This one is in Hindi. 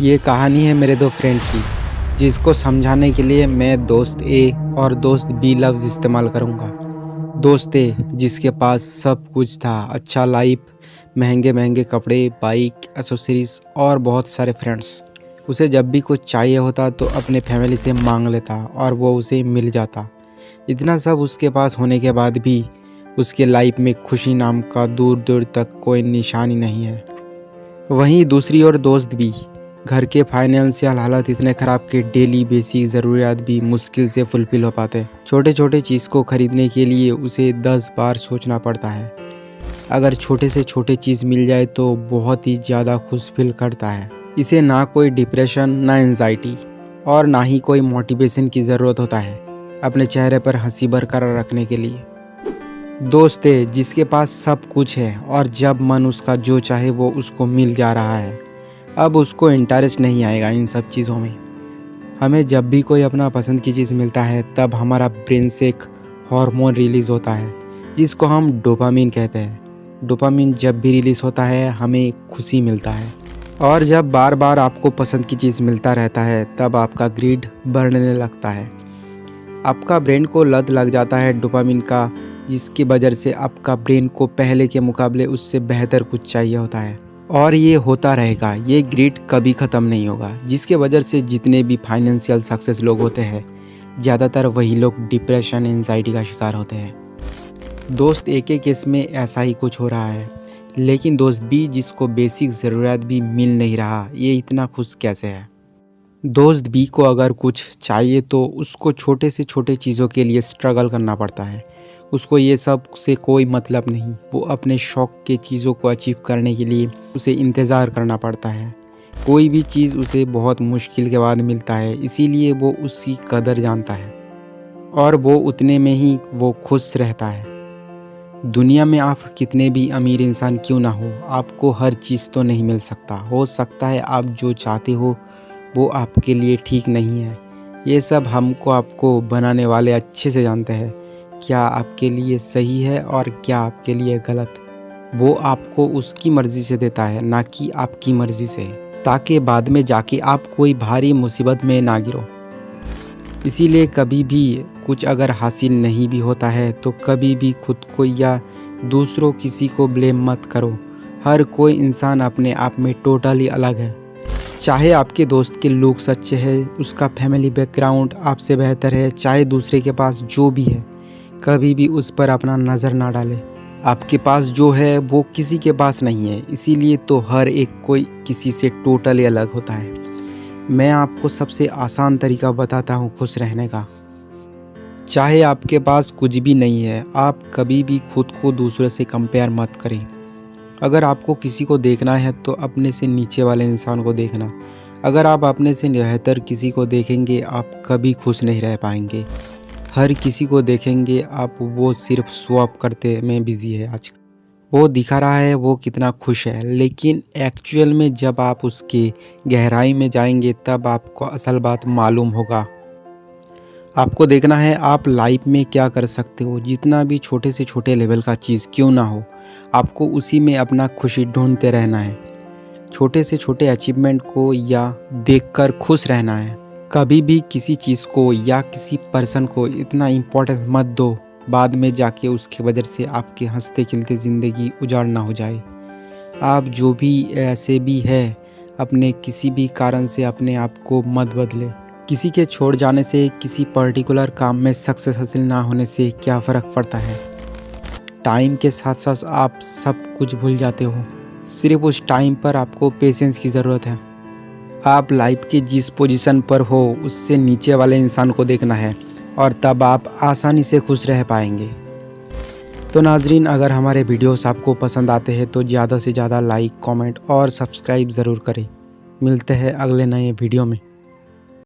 ये कहानी है मेरे दो फ्रेंड की, जिसको समझाने के लिए मैं दोस्त ए और दोस्त बी लफ्ज़ इस्तेमाल करूँगा। दोस्त ए जिसके पास सब कुछ था, अच्छा लाइफ, महंगे महंगे कपड़े, बाइक, एसेसरीज और बहुत सारे फ्रेंड्स। उसे जब भी कुछ चाहिए होता तो अपने फैमिली से मांग लेता और वो उसे मिल जाता। इतना सब उसके पास होने के बाद भी उसके लाइफ में खुशी नाम का दूर दूर तक कोई निशानी नहीं है। वहीं दूसरी ओर दोस्त भी, घर के फाइनेंशियल हालत इतने ख़राब कि डेली बेसिक ज़रूरियात भी मुश्किल से फुलफ़िल हो पाते। छोटे छोटे चीज़ को ख़रीदने के लिए उसे 10 बार सोचना पड़ता है। अगर छोटे से छोटे चीज़ मिल जाए तो बहुत ही ज़्यादा खुश फील करता है। इसे ना कोई डिप्रेशन, ना एंजाइटी और ना ही कोई मोटिवेशन की ज़रूरत होता है अपने चेहरे पर हंसी बरकरार रखने के लिए। दोस्त है जिसके पास सब कुछ है और जब मन उसका जो चाहे वो उसको मिल जा रहा है। अब उसको इंटरेस्ट नहीं आएगा इन सब चीज़ों में। हमें जब भी कोई अपना पसंद की चीज़ मिलता है तब हमारा ब्रेन से एक हार्मोन रिलीज़ होता है जिसको हम डोपामिन कहते हैं। डोपामिन जब भी रिलीज़ होता है हमें खुशी मिलता है, और जब बार बार आपको पसंद की चीज़ मिलता रहता है तब आपका ग्रीड बढ़ने लगता है। आपका ब्रेन को लत लग जाता है डोपामिन का, जिसकी वजह से आपका ब्रेन को पहले के मुकाबले उससे बेहतर कुछ चाहिए होता है, और ये होता रहेगा। ये ग्रिड कभी ख़त्म नहीं होगा, जिसके वजह से जितने भी फाइनेंशियल सक्सेस लोग होते हैं ज़्यादातर वही लोग डिप्रेशन, एंजाइटी का शिकार होते हैं। दोस्त ए के केस में ऐसा ही कुछ हो रहा है, लेकिन दोस्त बी जिसको बेसिक ज़रूरियात भी मिल नहीं रहा, ये इतना खुश कैसे है? दोस्त बी को अगर कुछ चाहिए तो उसको छोटे से छोटे चीज़ों के लिए स्ट्रगल करना पड़ता है। उसको ये सब से कोई मतलब नहीं। वो अपने शौक़ के चीज़ों को अचीव करने के लिए उसे इंतज़ार करना पड़ता है। कोई भी चीज़ उसे बहुत मुश्किल के बाद मिलता है, इसीलिए वो उसकी कदर जानता है और वो उतने में ही वो खुश रहता है। दुनिया में आप कितने भी अमीर इंसान क्यों ना हो, आपको हर चीज़ तो नहीं मिल सकता। हो सकता है आप जो चाहते हो वो आपके लिए ठीक नहीं है। ये सब हमको आपको बनाने वाले अच्छे से जानते हैं, क्या आपके लिए सही है और क्या आपके लिए गलत। वो आपको उसकी मर्ज़ी से देता है, ना कि आपकी मर्ज़ी से, ताकि बाद में जाके आप कोई भारी मुसीबत में ना गिरो। इसीलिए कभी भी कुछ अगर हासिल नहीं भी होता है तो कभी भी खुद को या दूसरों किसी को ब्लेम मत करो। हर कोई इंसान अपने आप में टोटली अलग है। चाहे आपके दोस्त के लोग सच्चे हैं, उसका फैमिली बैकग्राउंड आपसे बेहतर है, चाहे दूसरे के पास जो भी है, कभी भी उस पर अपना नज़र ना डालें। आपके पास जो है वो किसी के पास नहीं है, इसीलिए तो हर एक कोई किसी से टोटली अलग होता है। मैं आपको सबसे आसान तरीका बताता हूँ खुश रहने का। चाहे आपके पास कुछ भी नहीं है, आप कभी भी खुद को दूसरों से कंपेयर मत करें। अगर आपको किसी को देखना है तो अपने से नीचे वाले इंसान को देखना। अगर आप अपने से बेहतर किसी को देखेंगे आप कभी खुश नहीं रह पाएंगे। हर किसी को देखेंगे आप, वो सिर्फ शो अप करते में बिजी है आजकल। वो दिखा रहा है वो कितना खुश है, लेकिन एक्चुअल में जब आप उसके गहराई में जाएंगे तब आपको असल बात मालूम होगा। आपको देखना है आप लाइफ में क्या कर सकते हो। जितना भी छोटे से छोटे लेवल का चीज़ क्यों ना हो, आपको उसी में अपना खुशी ढूंढते रहना है। छोटे से छोटे अचीवमेंट को या देखकर खुश रहना है। कभी भी किसी चीज़ को या किसी पर्सन को इतना इम्पोर्टेंस मत दो, बाद में जाके उसकी वजह से आपके हंसते खिलते ज़िंदगी उजाड़ ना हो जाए। आप जो भी ऐसे भी है, अपने किसी भी कारण से अपने आप को मत बदले। किसी के छोड़ जाने से, किसी पर्टिकुलर काम में सक्सेस हासिल ना होने से क्या फ़र्क पड़ता है। टाइम के साथ साथ आप सब कुछ भूल जाते हो। सिर्फ उस टाइम पर आपको पेशेंस की ज़रूरत है। आप लाइफ के जिस पोजीशन पर हो उससे नीचे वाले इंसान को देखना है, और तब आप आसानी से खुश रह पाएंगे। तो नाजरीन, अगर हमारे वीडियोस आपको पसंद आते हैं तो ज़्यादा से ज़्यादा लाइक, कमेंट और सब्सक्राइब ज़रूर करें। मिलते हैं अगले नए वीडियो में।